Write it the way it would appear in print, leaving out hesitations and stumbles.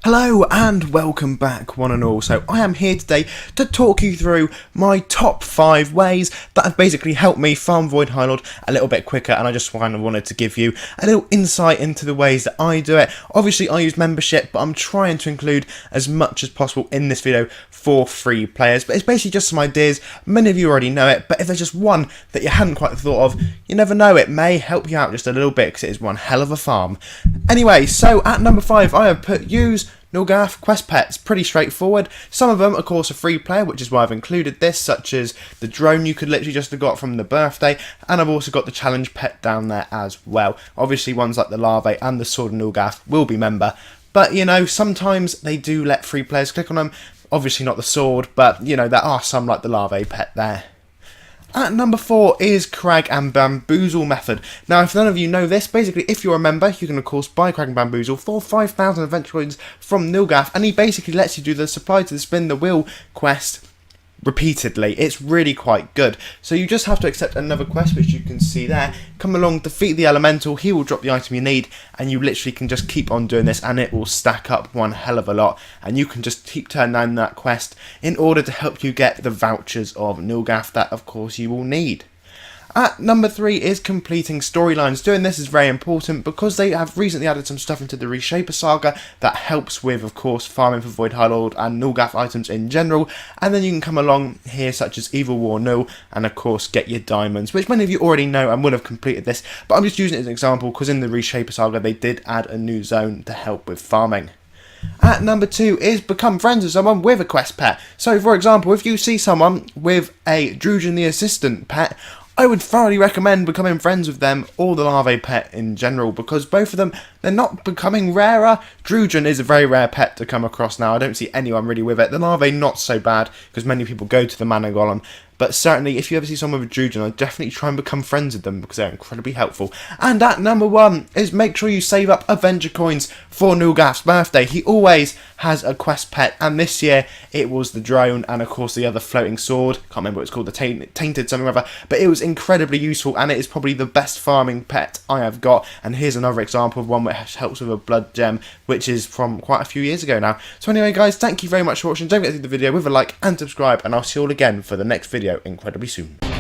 Hello and welcome back one and all. So I am here today to talk you through my top 5 ways that have basically helped me farm Void Highlord a little bit quicker, and I just kind of wanted to give you a little insight into the ways that I do it. Obviously I use membership, but I'm trying to include as much as possible in this video for free players, but it's basically just some ideas. Many of you already know it, but if there's just one that you hadn't quite thought of, you never know, it may help you out just a little bit because it is one hell of a farm. Anyway, so at number 5 I have put use Nulgath quest pets. Pretty straightforward. Some of them of course are free player, which is why I've included this, such as the drone you could literally just have got from the birthday, and I've also got the challenge pet down there as well. Obviously ones like the larvae and the sword of Nulgath will be member, but you know, sometimes they do let free players click on them. Obviously not the sword, but you know, there are some like the larvae pet there. At number 4 is crag and bamboozle method. Now, if none of you know this, basically if you're a member, you can of course buy crag and bamboozle for 5,000 adventure coins from Nulgath, and he basically lets you do the supply to the spin the wheel quest repeatedly. It's really quite good. So you just have to accept another quest, which you can see there. Come along, defeat the elemental, he will drop the item you need, and you literally can just keep on doing this and it will stack up one hell of a lot, and you can just keep turning down that quest in order to help you get the vouchers of Nulgath that of course you will need. At number 3 is completing storylines. Doing this is very important because they have recently added some stuff into the Reshaper saga that helps with, of course, farming for Void Highlord and Nulgath items in general. And then you can come along here, such as Evil War Null, and of course get your diamonds, which many of you already know and would have completed this. But I'm just using it as an example because in the Reshaper saga they did add a new zone to help with farming. At number 2 is become friends with someone with a quest pet. So for example, if you see someone with a Drugen the Assistant pet, I would thoroughly recommend becoming friends with them or the larvae pet in general, because both of them, they're not becoming rarer. Drugen is a very rare pet to come across now. I don't see anyone really with it. The larvae not so bad because many people go to the mana golem. But certainly, if you ever see someone with Drugen, I'd definitely try and become friends with them because they're incredibly helpful. And at number 1 is make sure you save up Avenger coins for Nulgath's birthday. He always has a quest pet, and this year it was the drone and of course the other floating sword. Can't remember what it's called, the tainted something or other. But it was incredibly useful, and it is probably the best farming pet I have got. And here's another example of one which helps with a blood gem, which is from quite a few years ago now. So anyway guys, thank you very much for watching. Don't forget to leave the video with a like and subscribe, and I'll see you all again for the next video incredibly soon.